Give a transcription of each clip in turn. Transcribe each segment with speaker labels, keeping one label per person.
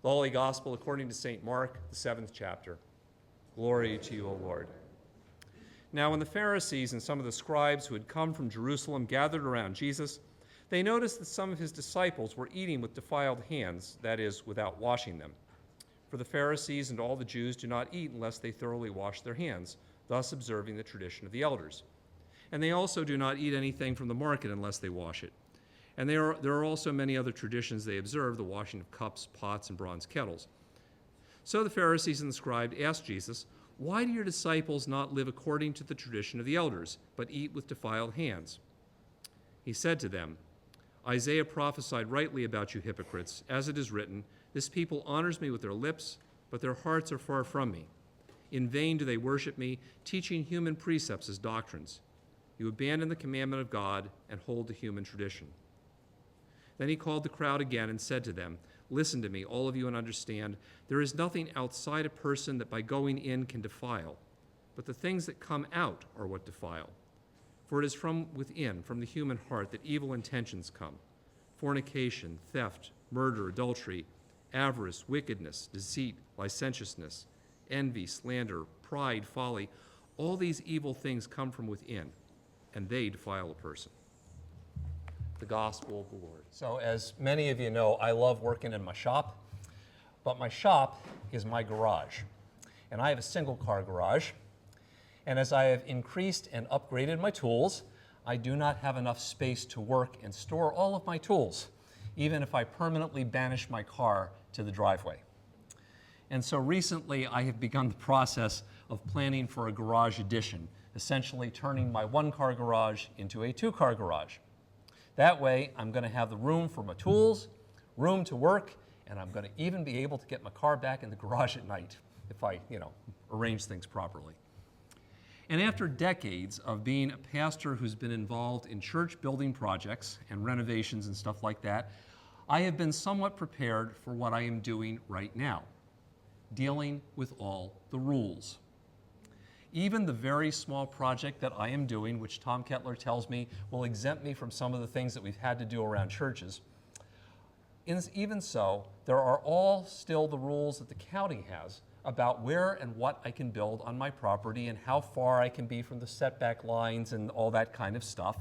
Speaker 1: The Holy Gospel according to St. Mark, the 7th chapter. Glory to you, O Lord. Now when the Pharisees and some of the scribes who had come from Jerusalem gathered around Jesus, they noticed that some of his disciples were eating with defiled hands, that is, without washing them. For the Pharisees and all the Jews do not eat unless they thoroughly wash their hands, thus observing the tradition of the elders. And they also do not eat anything from the market unless they wash it. And there are also many other traditions they observe, the washing of cups, pots, and bronze kettles. So the Pharisees and the scribes asked Jesus, "Why do your disciples not live according to the tradition of the elders, but eat with defiled hands?" He said to them, "Isaiah prophesied rightly about you hypocrites, as it is written, 'This people honors me with their lips, but their hearts are far from me. In vain do they worship me, teaching human precepts as doctrines. You abandon the commandment of God and hold to human tradition.'" Then he called the crowd again and said to them, "Listen to me, all of you, and understand. There is nothing outside a person that by going in can defile, but the things that come out are what defile. For it is from within, from the human heart, that evil intentions come: fornication, theft, murder, adultery, avarice, wickedness, deceit, licentiousness, envy, slander, pride, folly. All these evil things come from within, and they defile a person." The Gospel of the Lord. So as many of you know, I love working in my shop, but my shop is my garage. And I have a single-car garage. And as I have increased and upgraded my tools, I do not have enough space to work and store all of my tools, even if I permanently banish my car to the driveway. And so recently, I have begun the process of planning for a garage addition, essentially turning my one-car garage into a two-car garage. That way, I'm going to have the room for my tools, room to work, and I'm going to even be able to get my car back in the garage at night if I, arrange things properly. And after decades of being a pastor who's been involved in church building projects and renovations and stuff like that, I have been somewhat prepared for what I am doing right now, dealing with all the rules. Even the very small project that I am doing, which Tom Kettler tells me will exempt me from some of the things that we've had to do around churches, even so, there are all still the rules that the county has about where and what I can build on my property and how far I can be from the setback lines and all that kind of stuff.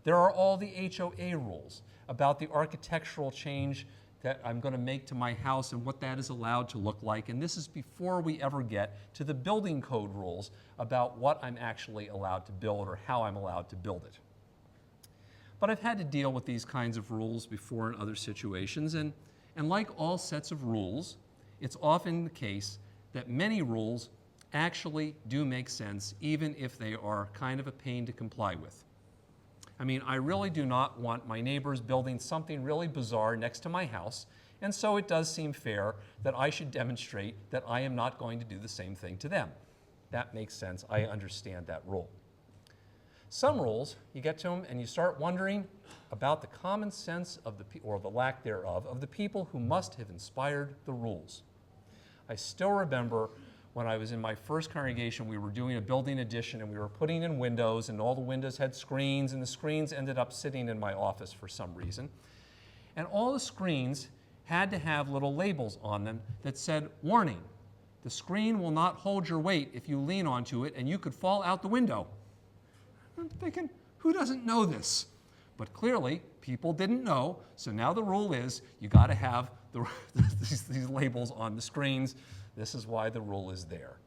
Speaker 1: There are all the HOA rules about the architectural change that I'm going to make to my house and what that is allowed to look like. And this is before we ever get to the building code rules about what I'm actually allowed to build or how I'm allowed to build it. But I've had to deal with these kinds of rules before in other situations, and like all sets of rules, it's often the case that many rules actually do make sense, even if they are kind of a pain to comply with. I mean, I really do not want my neighbors building something really bizarre next to my house, and so it does seem fair that I should demonstrate that I am not going to do the same thing to them. That makes sense. I understand that rule. Some rules, you get to them and you start wondering about the common sense of or the lack thereof, of the people who must have inspired the rules. I still remember when I was in my first congregation, we were doing a building addition and we were putting in windows, and all the windows had screens, and the screens ended up sitting in my office for some reason. And all the screens had to have little labels on them that said, "Warning, the screen will not hold your weight if you lean onto it, and you could fall out the window." I'm thinking, who doesn't know this? But clearly, people didn't know, so now the rule is you got to have these labels on the screens. This is why the rule is there.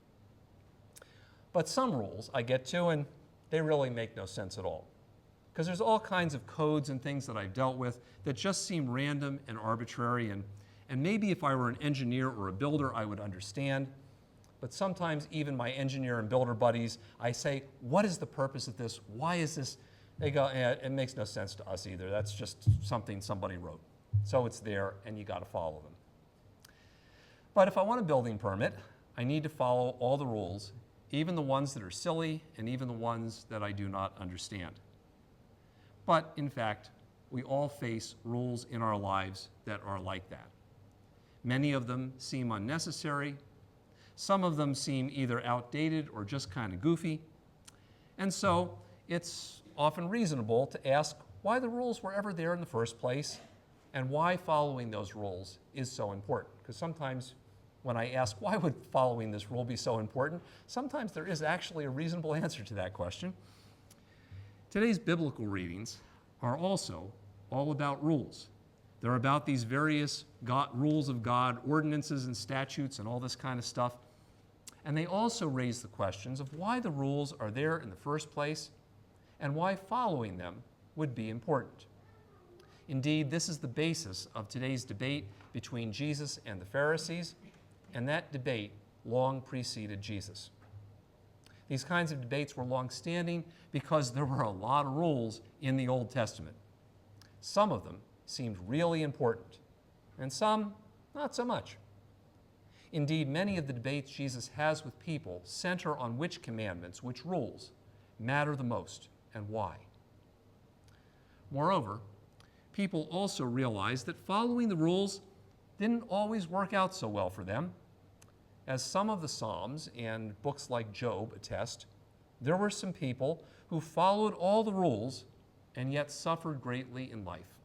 Speaker 1: But some rules I get to, and they really make no sense at all. Because there's all kinds of codes and things that I've dealt with that just seem random and arbitrary, and maybe if I were an engineer or a builder, I would understand. But sometimes even my engineer and builder buddies, I say, "What is the purpose of this? Why is this?" They go, "It makes no sense to us either. That's just something somebody wrote." So it's there, and you got to follow them. But if I want a building permit, I need to follow all the rules, even the ones that are silly and even the ones that I do not understand. But in fact, we all face rules in our lives that are like that. Many of them seem unnecessary. Some of them seem either outdated or just kind of goofy. And so it's often reasonable to ask why the rules were ever there in the first place and why following those rules is so important. Because sometimes when I ask, why would following this rule be so important? Sometimes there is actually a reasonable answer to that question. Today's biblical readings are also all about rules. They're about these various rules of God, ordinances and statutes and all this kind of stuff. And they also raise the questions of why the rules are there in the first place and why following them would be important. Indeed, this is the basis of today's debate between Jesus and the Pharisees, and that debate long preceded Jesus. These kinds of debates were long-standing because there were a lot of rules in the Old Testament. Some of them seemed really important, and some not so much. Indeed, many of the debates Jesus has with people center on which commandments, which rules, matter the most and why. Moreover, people also realized that following the rules didn't always work out so well for them. As some of the Psalms and books like Job attest, there were some people who followed all the rules and yet suffered greatly in life.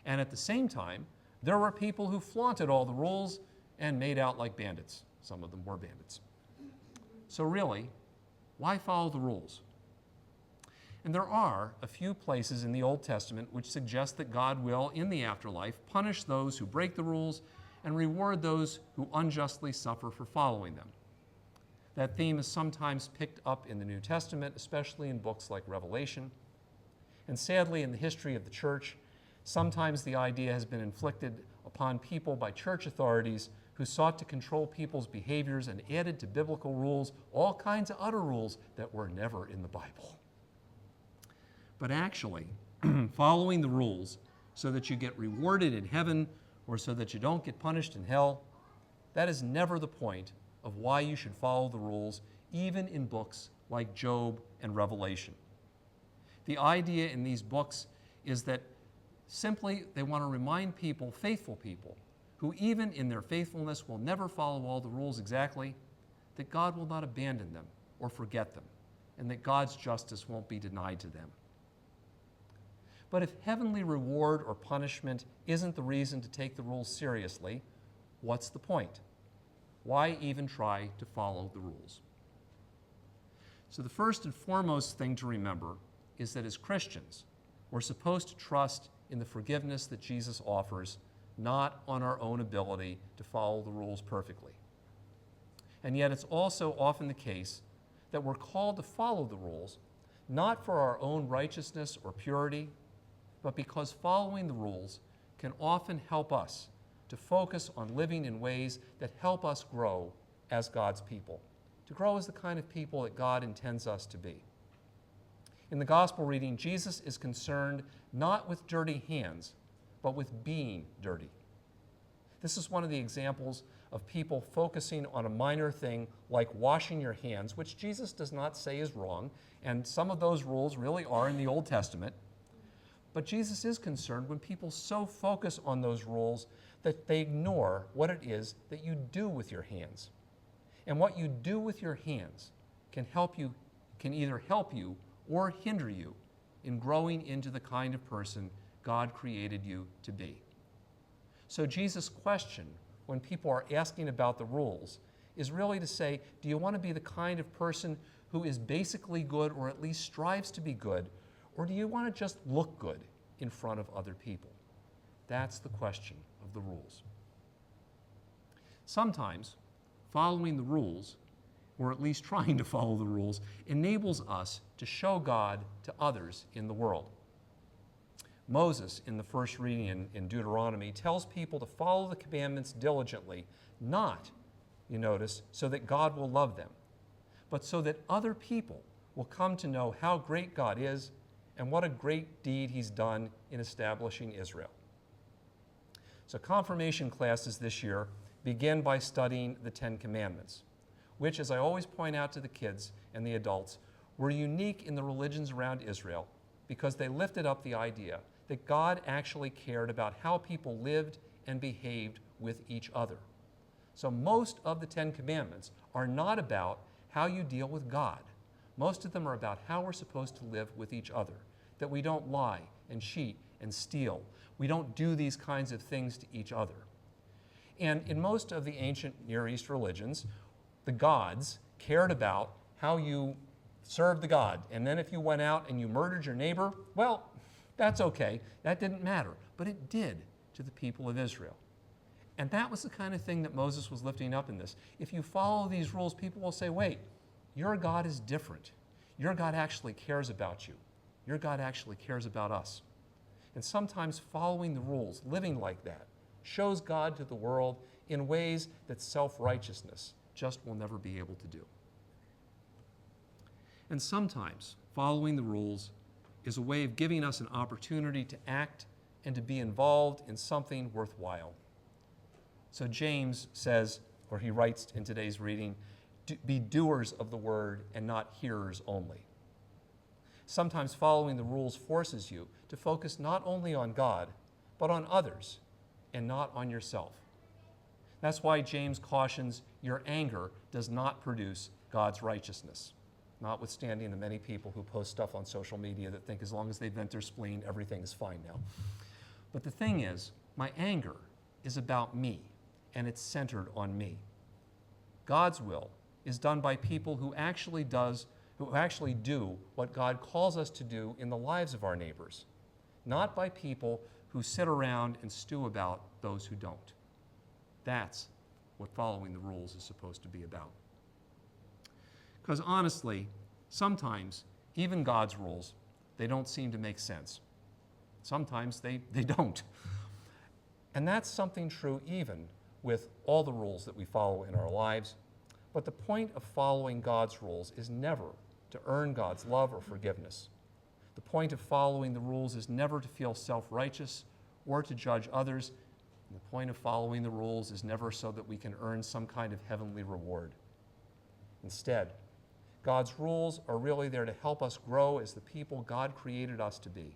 Speaker 1: And at the same time, there were people who flaunted all the rules and made out like bandits. Some of them were bandits. So really, why follow the rules? And there are a few places in the Old Testament which suggest that God will, in the afterlife, punish those who break the rules and reward those who unjustly suffer for following them. That theme is sometimes picked up in the New Testament, especially in books like Revelation. And sadly, in the history of the church, sometimes the idea has been inflicted upon people by church authorities who sought to control people's behaviors and added to biblical rules all kinds of other rules that were never in the Bible. But actually, following the rules so that you get rewarded in heaven or so that you don't get punished in hell, that is never the point of why you should follow the rules, even in books like Job and Revelation. The idea in these books is that simply they want to remind people, faithful people, who even in their faithfulness will never follow all the rules exactly, that God will not abandon them or forget them, and that God's justice won't be denied to them. But if heavenly reward or punishment isn't the reason to take the rules seriously, what's the point? Why even try to follow the rules? So the first and foremost thing to remember is that as Christians, we're supposed to trust in the forgiveness that Jesus offers, not on our own ability to follow the rules perfectly. And yet it's also often the case that we're called to follow the rules, not for our own righteousness or purity, but because following the rules can often help us to focus on living in ways that help us grow as God's people, to grow as the kind of people that God intends us to be. In the gospel reading, Jesus is concerned not with dirty hands, but with being dirty. This is one of the examples of people focusing on a minor thing like washing your hands, which Jesus does not say is wrong, and some of those rules really are in the Old Testament. But Jesus is concerned when people so focus on those rules that they ignore what it is that you do with your hands. And what you do with your hands can either help you or hinder you in growing into the kind of person God created you to be. So Jesus' question when people are asking about the rules is really to say, do you want to be the kind of person who is basically good or at least strives to be good, or do you want to just look good in front of other people? That's the question of the rules. Sometimes following the rules, or at least trying to follow the rules, enables us to show God to others in the world. Moses, in the first reading in Deuteronomy, tells people to follow the commandments diligently, not, you notice, so that God will love them, but so that other people will come to know how great God is and what a great deed He's done in establishing Israel. So confirmation classes this year begin by studying the Ten Commandments, which, as I always point out to the kids and the adults, were unique in the religions around Israel because they lifted up the idea that God actually cared about how people lived and behaved with each other. So most of the Ten Commandments are not about how you deal with God. Most of them are about how we're supposed to live with each other, that we don't lie and cheat and steal. We don't do these kinds of things to each other. And in most of the ancient Near East religions, the gods cared about how you served the god. And then if you went out and you murdered your neighbor, well, that's okay. That didn't matter. But it did to the people of Israel. And that was the kind of thing that Moses was lifting up in this. If you follow these rules, people will say, wait, your God is different. Your God actually cares about you. Your God actually cares about us. And sometimes following the rules, living like that, shows God to the world in ways that self-righteousness just will never be able to do. And sometimes following the rules is a way of giving us an opportunity to act and to be involved in something worthwhile. So James says, or he writes in today's reading, be doers of the word and not hearers only. Sometimes following the rules forces you to focus not only on God, but on others and not on yourself. That's why James cautions your anger does not produce God's righteousness, notwithstanding the many people who post stuff on social media that think as long as they vent their spleen, everything is fine now. But the thing is, my anger is about me, and it's centered on me. God's will is done by people who actually do what God calls us to do in the lives of our neighbors, not by people who sit around and stew about those who don't. That's what following the rules is supposed to be about. Because honestly, sometimes even God's rules, they don't seem to make sense. Sometimes they don't. And that's something true even with all the rules that we follow in our lives. But the point of following God's rules is never to earn God's love or forgiveness. The point of following the rules is never to feel self-righteous or to judge others. And the point of following the rules is never so that we can earn some kind of heavenly reward. Instead, God's rules are really there to help us grow as the people God created us to be.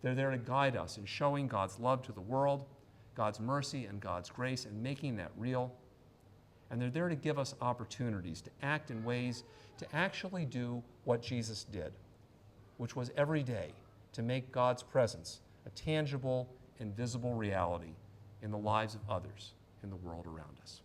Speaker 1: They're there to guide us in showing God's love to the world, God's mercy and God's grace, and making that real. And they're there to give us opportunities to act in ways to actually do what Jesus did, which was every day to make God's presence a tangible and visible reality in the lives of others in the world around us.